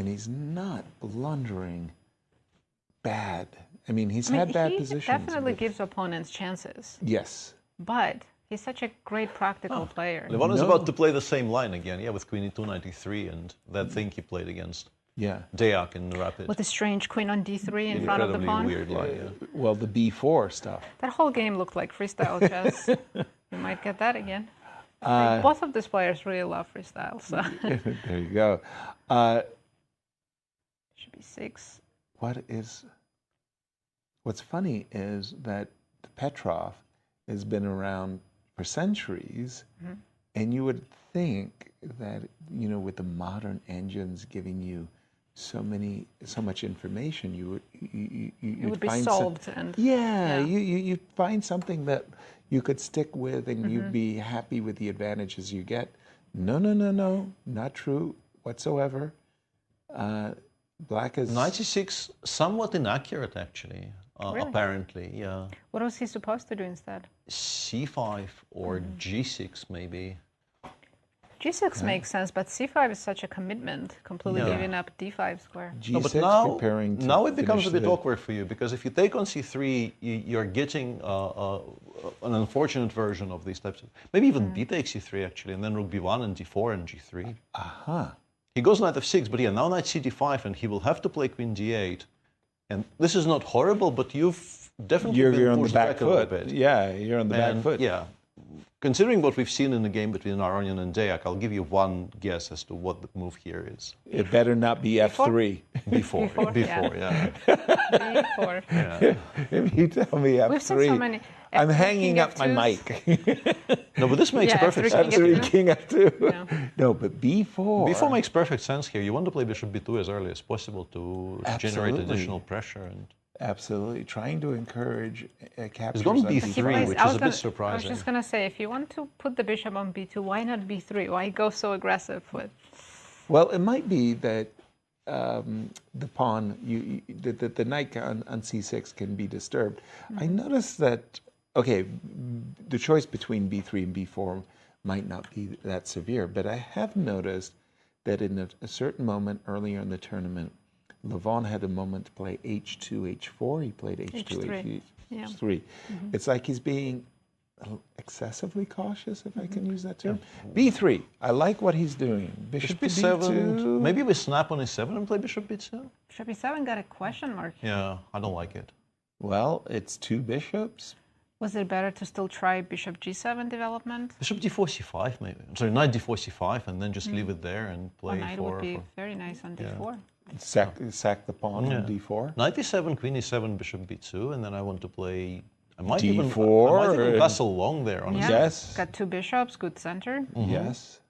and he's not blundering bad. I mean, he's had bad positions. He definitely gives opponents chances. Yes. But he's such a great practical player. Levon is about to play the same line again, with queen e2, knight e3, and that thing he played against Deak in the Rapid. With a strange queen on d3 in front of the pawn. Weird line, Well, the b4 stuff. That whole game looked like freestyle chess. You might get that again. Both of these players really love freestyle. So. There you go. Should be 6. What's funny is that Petrov has been around for centuries, and you would think that, with the modern engines giving you so much information, it would be solved. You'd find something that you could stick with, and you'd be happy with the advantages you get. No, not true whatsoever. Black is 96, somewhat inaccurate actually. Really? Apparently, What was he supposed to do instead? c5 or g6 maybe. G6 makes sense, but c5 is such a commitment, completely giving up d5 square. G6 but now, preparing to now it becomes a bit finish awkward for you, because if you take on c3, you're getting an unfortunate version of these types of... Maybe even b takes c3 actually, and then rook b1 and d4 and g3. He goes knight f6, but now knight cd5, and he will have to play queen d8. And this is not horrible, but you've definitely been pushed back a little bit. Yeah, you're on the back foot. Yeah. Considering what we've seen in the game between Aronian and Deak, I'll give you one guess as to what the move here is. It better not be f3. B4, yeah. b4. Yeah. If you tell me f3, We've seen so many I'm hanging up my mic. No, but this makes perfect sense. F3, king f2. No, but b4. B4 makes perfect sense here. You want to play bishop b2 as early as possible to generate additional pressure. Absolutely. Trying to encourage captures. It's going to be b3, which is a bit I surprising. was just going to say, if you want to put the bishop on b2, why not b3? Why go so aggressive with... Well, it might be that the pawn, the knight on c6 can be disturbed. I noticed that, the choice between b3 and b4 might not be that severe, but I have noticed that in a certain moment earlier in the tournament, Levon had a moment to play h2, h4. He played h2, h3. It's like he's being excessively cautious, if I can use that term. b3. I like what he's doing. Bishop to b2. Maybe we snap on a7 and play bishop b2? Bishop b7 got a question mark. Yeah, I don't like it. Well, it's 2 bishops. Was it better to still try bishop g7 development? Bishop d4, c5 maybe. I'm sorry, knight d4, c5, and then just leave it there and play knight would be very nice on d4. Sack the pawn on d4. Knight e7, queen e7, bishop b2, and then I want to play... I might d4. even castle long there, honestly. Yes. Got 2 bishops, good center. Yes.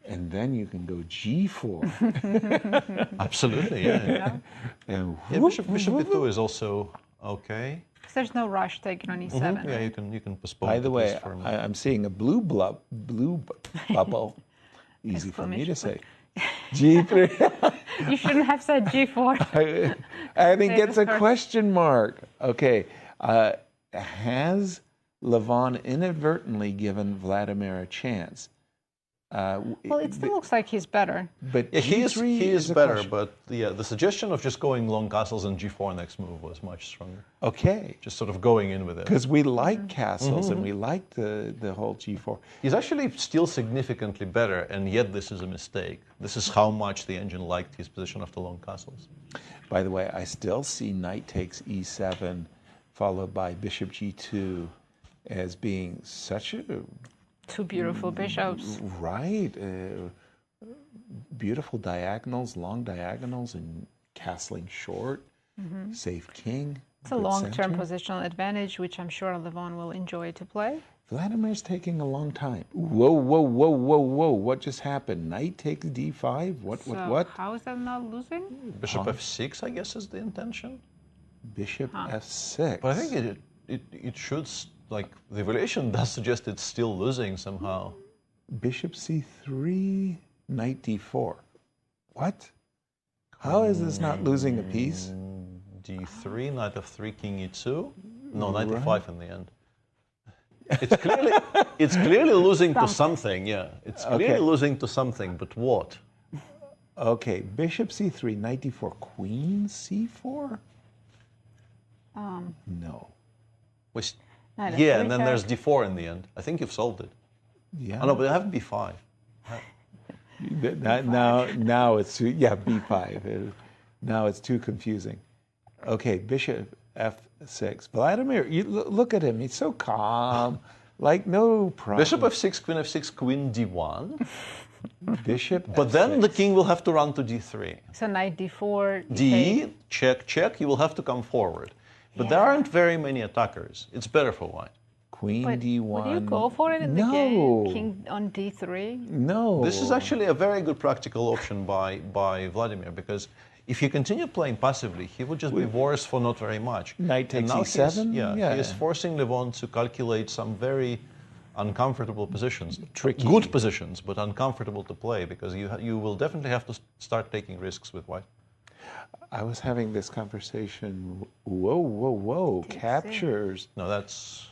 And then you can go g4. Absolutely, yeah. And bishop b2 is also okay. Because there's no rush taking on e7. Yeah, you can postpone. By the way, I'm seeing a blue bubble. Easy for me to say. g3. You shouldn't have said g4. I think it's a question mark. Okay. Has Levon inadvertently given Vladimir a chance? Well, it still looks like he's better. But he is better, but the suggestion of just going long castles and g4 next move was much stronger. Okay. Just sort of going in with it. Because we like castles and we like the whole g4. He's actually still significantly better, and yet this is a mistake. This is how much the engine liked his position after long castles. By the way, I still see knight takes e7 followed by bishop g2 as being such a... 2 beautiful bishops. Right. Beautiful diagonals, long diagonals, and castling short. Safe king. It's a long-term positional advantage, which I'm sure Levon will enjoy to play. Vladimir's taking a long time. Whoa. What just happened? Knight takes d5? What? How is that not losing? Bishop f6, I guess, is the intention. Bishop f6. But I think it should... Like, the evaluation does suggest it's still losing somehow. Bishop c3, knight d4. What? How is this not losing a piece? d3, knight f3, king e2. No, knight e5 in the end. It's clearly losing to something, yeah. It's clearly losing to something, but what? Okay, bishop c3, knight d4, queen c4? No. Yeah, and then there's d4 in the end. I think you've solved it. Yeah. Oh, no, but I have b5. Now it's too, yeah, b5. Now it's too confusing. Okay, bishop f6. Vladimir, you look at him. He's so calm, like no problem. Bishop f6, queen d1. Bishop But f6. then the king will have to run to d3. So knight d4. D, check, check. You will have to come forward. But there aren't very many attackers. It's better for white. Queen But d1. would you go for it in the game? King on d3? No. This is actually a very good practical option by Vladimir, because if you continue playing passively, he would just be worse for not very much. Knight takes And now e7? He is forcing Levon to calculate some very uncomfortable positions. Tricky. Good positions, but uncomfortable to play, because you will definitely have to start taking risks with white. I was having this conversation. Whoa. Captures. No, that's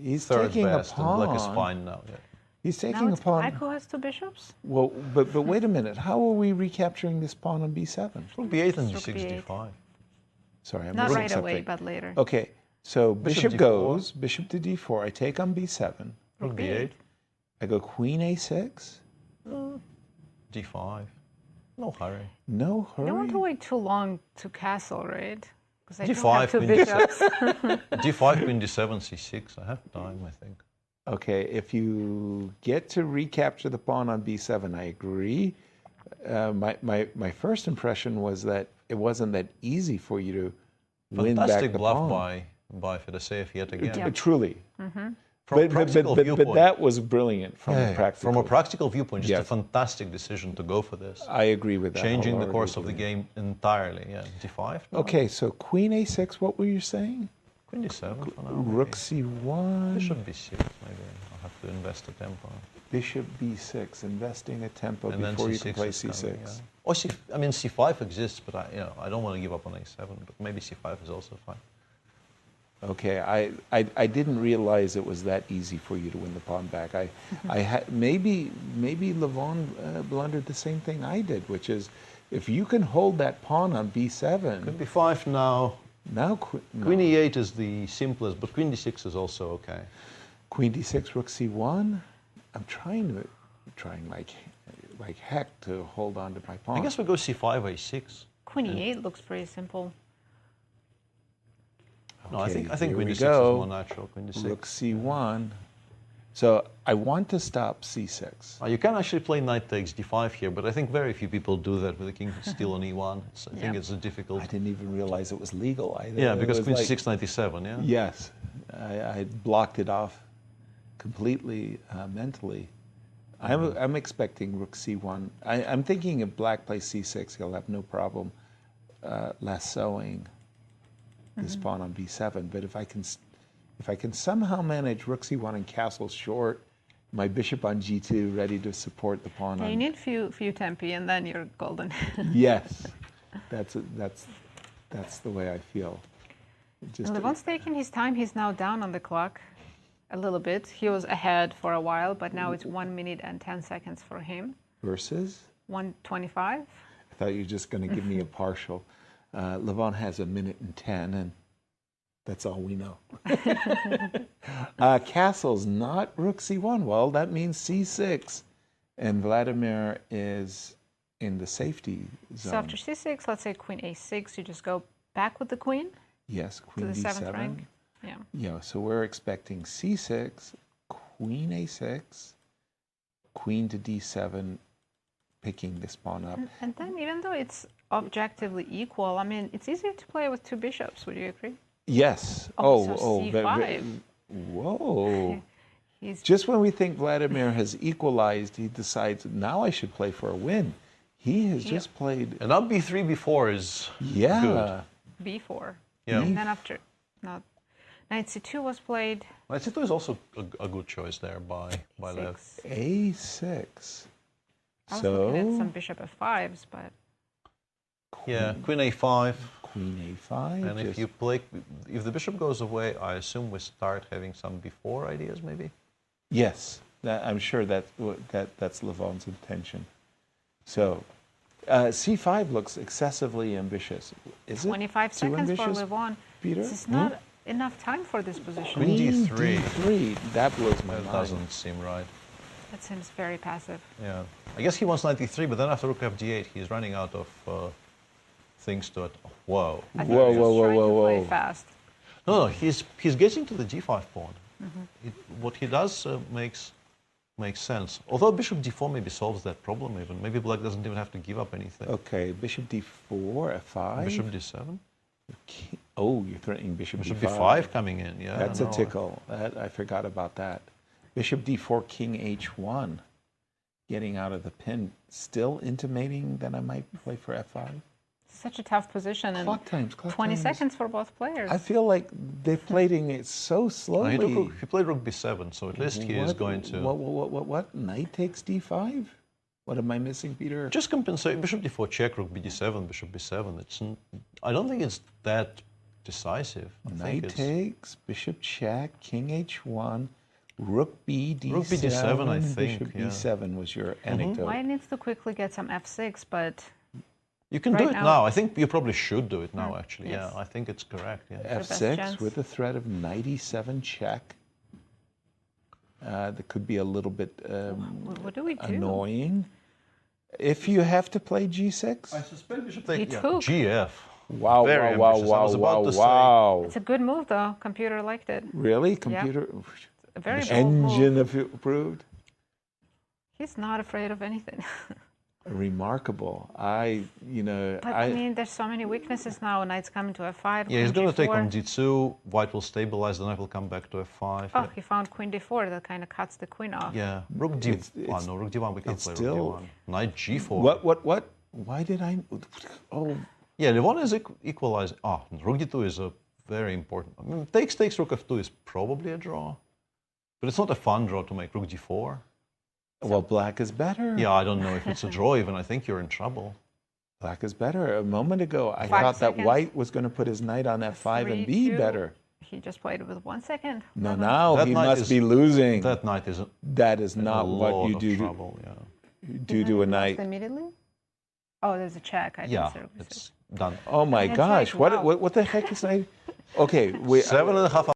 He's third taking best, a pawn. and black is fine now. Yeah. He's taking Now a it's pawn. black who has two bishops? Well, but wait a minute. How are we recapturing this pawn on b7? Rook b8 and Rook d6, b8. d5. Sorry, I'm Not missing right away, something. but later. Okay, so bishop d4. goes, bishop to d4. I take on b7. Rook b8, I go queen a6. d5. No hurry. No hurry. You don't want to wait too long to castle, right? Because I don't d5, have two queen bishops. d5, queen d7, c6. I have time, I think. Okay, if you get to recapture the pawn on b7, I agree. My first impression was that it wasn't that easy for you to win back Fantastic the bluff pawn. by Fedoseev yet again. Yeah. Truly. From a practical But viewpoint, that was brilliant from a practical. from a practical viewpoint, just a Yes. fantastic decision to go for this. I agree with that. Changing the wholeheartedly. course of the game entirely. Yeah, d5. No. Okay, so queen a6. What were you saying? Queen d7 for now. Rook maybe. c1. Bishop b6. Maybe I'll have to invest a tempo. Bishop b6. Investing a tempo And then before you c6 can play is c6. coming, yeah. Or I mean c5 exists, but I don't want to give up on a7. But maybe c5 is also fine. Okay, I didn't realize it was that easy for you to win the pawn back. Maybe Levon blundered the same thing I did, which is if you can hold that pawn on b7. Queen b5 now. Now Queen e8 is the simplest, but queen d6 is also okay. Queen d6, rook c1. I'm trying like heck to hold on to my pawn. I guess we go c5, a6. Queen e8 looks pretty simple. No, I Okay, think here queen we d6 go. is more natural. Queen d6. Rook c1. So I want to stop c6. You can actually play knight takes d5 here, but I think very few people do that with the king still on e1. I think it's a difficult. I didn't even realize it was legal either. Yeah, It because was queen like- c6, knight e7, yeah? Yes, I blocked it off completely mentally. I'm expecting rook c1. I'm thinking if black plays c6, he'll have no problem lassoing this pawn on b7. But if I can somehow manage rook c1 and castle short, my bishop on g2 ready to support the pawn Yeah, on. you need few tempi, and then you're golden. Yes, that's the way I feel. Just Levon's taking his time. He's now down on the clock a little bit. He was ahead for a while, but now it's 1 minute and 10 seconds for him. versus. 1:25. I thought you were just going to give me a partial. Levon has 1 minute and 10, and that's all we know. Castle's not rook c1. Well, that means c6. And Vladimir is in the safety zone. So after c6, let's say queen a6, you just go back with the queen Yes, to queen the d7. 7th rank. Yeah. Yeah, so we're expecting c6, queen a6, queen to d7, picking this pawn up. And then even though it's objectively equal, I mean, it's easier to play with two bishops. Would you agree? Yes. So Oh, c5. whoa. He's Just when we think Vladimir has equalized, he decides now I should play for a win. He has just played. And now b3, b4 is Yeah. good. b4. Yeah. And then after, not knight c2 was played. Knight c2 is also a good choice there by Lev. 6. A6. I was looking at some So bishop f5s, but Yeah, queen a5. queen a5. And if you play, if the bishop goes away, I assume we start having some b4 ideas, maybe. Yes, I'm sure that's Levon's intention. So C5 looks excessively ambitious. Is it 25 too seconds for ambitious, Levon. Peter? This is not enough time for this position. Queen D3. D3. That blows my That mind. doesn't seem right. That seems very passive. Yeah. I guess he wants knight D3, but then after rook F8, he's running out of things to it. Whoa. I think Whoa, he's whoa, just whoa, trying whoa, to play whoa. fast. No, he's getting to the G5 pawn. What he does makes sense. Although bishop D4 maybe solves that problem even. Maybe black doesn't even have to give up anything. Okay, bishop D4, F5. Bishop D7. Oh, you're threatening bishop Bishop D5. D5 coming in, yeah. That's no. a tickle. I forgot about that. Bishop D4, King H1. Getting out of the pin. Still intimating that I might play for F5. Such a tough position. And Clock 20 times. seconds for both players. I feel like they're playing it so slowly. He played rook B7, so at least he is going to... What? Knight takes D5? What am I missing, Peter? Just compensate. Bishop D4 check, rook B7, bishop B7. I don't think it's that decisive. Knight takes, bishop check, King H1, rook B D7. Rook B D7, I think, Bishop yeah. B7 was your anecdote. White needs to quickly get some F6, but You can Right do it now- now. I think you probably should do it now, actually. yes. Yeah, I think it's correct. Yeah. best F6 chance. with the threat of knight E7 check. That could be a little bit what do we do? annoying. If you have to play G6. I suspect bishop He takes took. GF. Wow, Very wow, ambitious. I wow, was wow, about wow, to say- wow. It's a good move, though. Computer liked it. Really? Computer A very bold engine move. approved? He's not afraid of anything. Remarkable. But I mean, there's so many weaknesses now. Knight's coming to F5. Yeah, he's going to take Queen on D4. D2. White will stabilize, the knight will come back to F5. Oh, he found Queen D4. That kind of cuts the queen off. Yeah, rook D1. it's- No, rook D1, we can't it's play still- rook D1. Knight G4. What? Why did I? Oh, Yeah, Levon is equalizing. Rook D2 is a very important. I mean, takes rook F2 is probably a draw. But it's not a fun draw to make rook D4. well, black is better. Yeah, I don't know if it's a draw even. I think you're in trouble. Black is better. A moment ago, I 5 thought that seconds. white was going to put his knight on F5 and 3, be 2. better. He just played it with 1 second. No, Levon. now That he knight must is- be losing. That knight is That is in not a what lot you of do trouble, yeah. to a Lost knight. immediately? Oh, there's a check. I Yeah, didn't see. it's done. Oh my That's gosh! right, wow. What the heck is I? Okay, 7.5